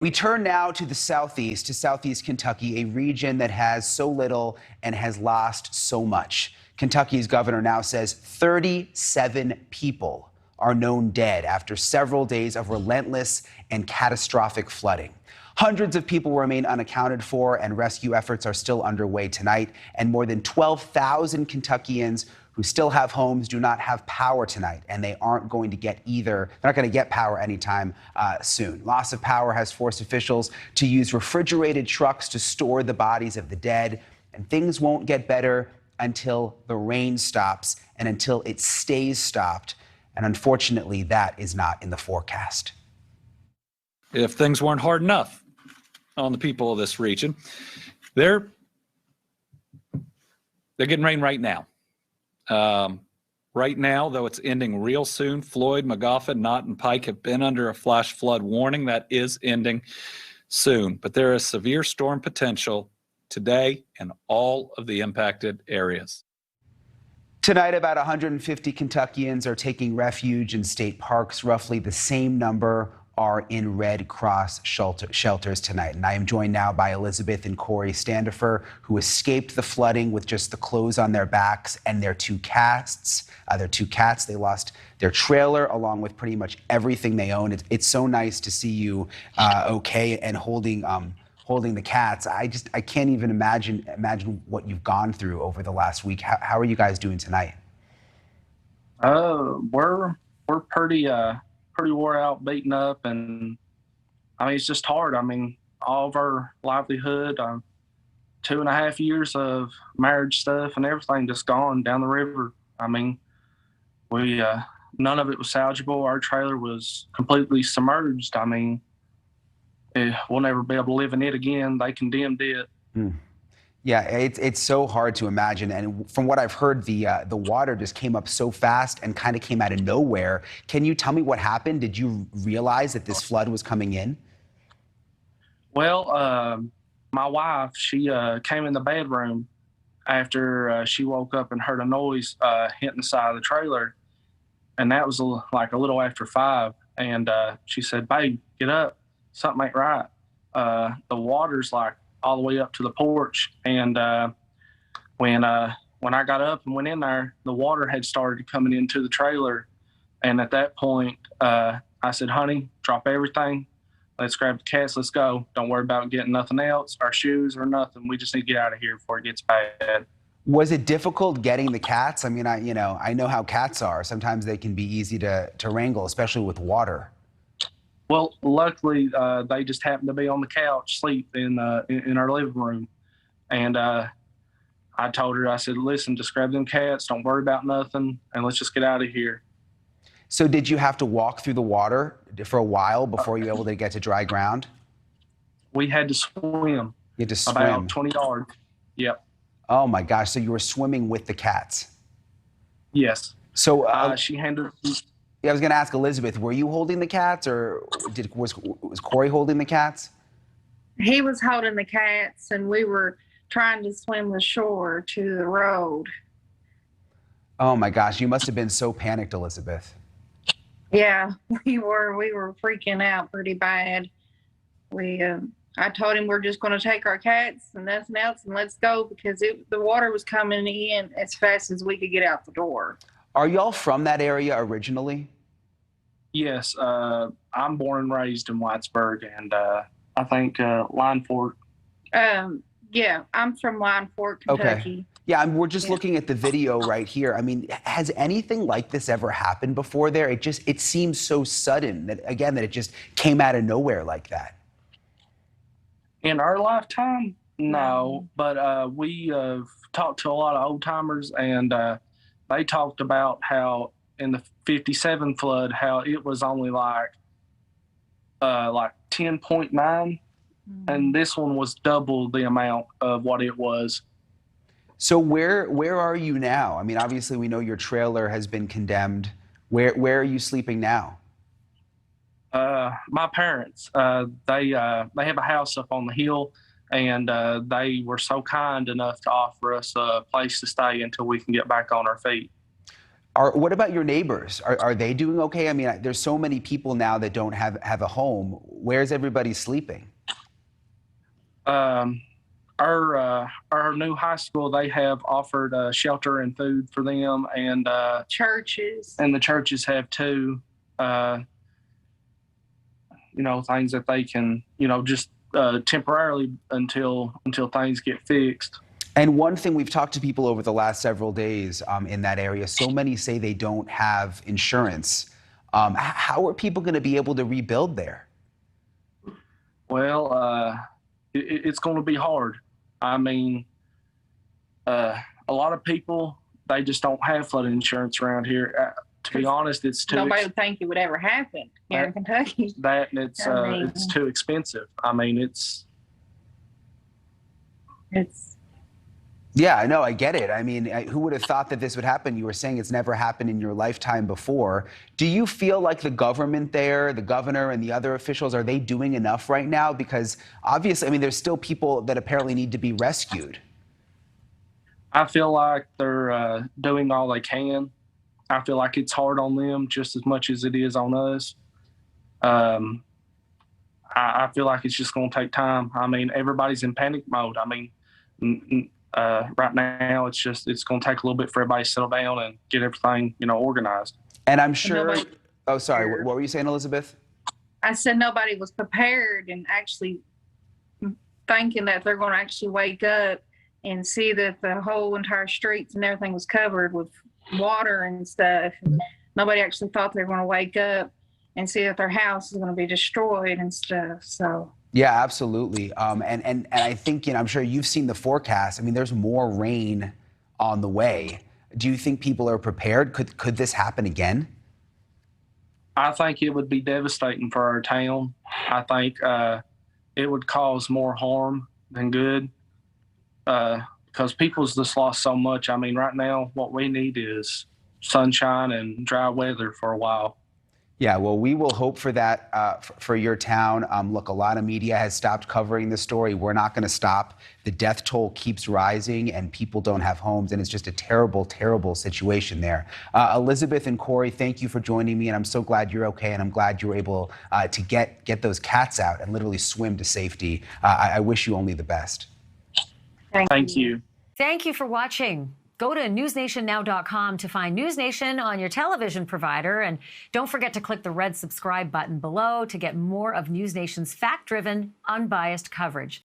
We turn now to the southeast, to southeast Kentucky, a region that has so little and has lost so much. Kentucky's governor now says 37 people are known dead after several days of relentless and catastrophic flooding. Hundreds of people remain unaccounted for, and rescue efforts are still underway tonight. And more than 12,000 Kentuckians who still have homes do not have power tonight, and they aren't going to get either. They're not going to get power anytime soon. Loss of power has forced officials to use refrigerated trucks to store the bodies of the dead, and things won't get better until the rain stops and until it stays stopped. And unfortunately, that is not in the forecast. If things weren't hard enough on the people of this region, they're getting rain right now. Right now, though it's ending real soon, Floyd, Magoffin, Knott, and Pike have been under a flash flood warning that is ending soon. But there is severe storm potential today in all of the impacted areas. Tonight, about 150 Kentuckians are taking refuge in state parks. Roughly the same number are in Red Cross shelters tonight. And I am joined now by Elizabeth and Kori Standifer, who escaped the flooding with just the clothes on their backs and their two cats. They lost their trailer along with pretty much everything they own. It's so nice to see you okay and holding the cats. I can't even imagine what you've gone through over the last week. How are you guys doing tonight? We're pretty wore out, beaten up, and I mean, it's just hard. I mean, all of our livelihood, 2.5 years of marriage stuff and everything just gone down the river. I mean, we none of it was salvageable. Our trailer was completely submerged. I mean, we'll never be able to live in it again. They condemned it. Yeah, it's so hard to imagine. And from what I've heard, the water just came up so fast and kind of came out of nowhere. Can you tell me what happened? Did you realize that this flood was coming in? Well, my wife, she came in the bedroom after she woke up and heard a noise hitting the side of the trailer. And that was like a little after 5. And she said, "Babe, get up. Something ain't right." The water's like all the way up to the porch. And when I got up and went in there, the water had started coming into the trailer. And at that point, I said, "Honey, drop everything. Let's grab the cats. Let's go. Don't worry about getting nothing else, our shoes or nothing. We just need to get out of here before it gets bad." Was it difficult getting the cats? I mean, I know how cats are. Sometimes they can be easy to wrangle, especially with water. Well, luckily, they just happened to be on the couch, sleep in our living room. And I told her, I said, "Listen, just grab them cats. Don't worry about nothing. And let's just get out of here." So did you have to walk through the water for a while before you were able to get to dry ground? We had to swim. You had to swim. About 20 yards. Yep. Oh, my gosh. So you were swimming with the cats? Yes. So she handled... Yeah, I was going to ask Elizabeth, were you holding the cats, or was Kori holding the cats? He was holding the cats, and we were trying to swim the shore to the road. Oh my gosh, you must have been so panicked, Elizabeth. Yeah, we were freaking out pretty bad. I told him we're just going to take our cats and nothing else and let's go, because the water was coming in as fast as we could get out the door. Are y'all from that area originally? Yes, I'm born and raised in Whitesburg, and I think Line Fork. Yeah, I'm from Line Fork, Kentucky. Okay. Yeah, we're just looking at the video right here. I mean, has anything like this ever happened before there? It seems so sudden that it just came out of nowhere like that. In our lifetime, no, but we have talked to a lot of old timers, and they talked about how in the 57 flood, how it was only like 10.9, and this one was double the amount of what it was. So where are you now? I mean, obviously we know your trailer has been condemned. Where are you sleeping now? My parents, they have a house up on the hill, and they were so kind enough to offer us a place to stay until we can get back on our feet. What about your neighbors? Are they doing okay? I mean, there's so many people now that don't have a home. Where's everybody sleeping? Our new high school, they have offered shelter and food for them, and Churches. and the churches have too. Things that they can, just temporarily until things get fixed. And one thing we've talked to people over the last several days in that area, so many say they don't have insurance. How are people going to be able to rebuild there? Well, it's going to be hard. I mean, a lot of people, they just don't have flood insurance around here. To be honest, it's too. Nobody would think it would ever happen here in Kentucky. That and it's too expensive. I mean, it's. Yeah, I know. I get it. I mean, who would have thought that this would happen? You were saying it's never happened in your lifetime before. Do you feel like the government there, the governor and the other officials, are they doing enough right now? Because obviously, I mean, there's still people that apparently need to be rescued. I feel like they're doing all they can. I feel like it's hard on them just as much as it is on us. I feel like it's just going to take time. I mean, everybody's in panic mode. I mean, right now, it's going to take a little bit for everybody to settle down and get everything, organized. And I'm sure. Oh, sorry. What were you saying, Elizabeth? I said nobody was prepared and actually thinking that they're going to actually wake up and see that the whole entire streets and everything was covered with water and stuff. Nobody actually thought they were going to wake up and see that their house is going to be destroyed and stuff. So. Yeah, absolutely. And I think, I'm sure you've seen the forecast. I mean, there's more rain on the way. Do you think people are prepared? Could this happen again? I think it would be devastating for our town. I think it would cause more harm than good because people's just lost so much. I mean, right now, what we need is sunshine and dry weather for a while. Yeah, well, we will hope for that for your town. Look, a lot of media has stopped covering the story. We're not going to stop. The death toll keeps rising and people don't have homes, and it's just a terrible, terrible situation there. Elizabeth and Kori, thank you for joining me, and I'm so glad you're okay, and I'm glad you were able to get those cats out and literally swim to safety. I wish you only the best. Thank you. Thank you for watching. Go to newsnationnow.com to find NewsNation on your television provider. And don't forget to click the red subscribe button below to get more of NewsNation's fact-driven, unbiased coverage.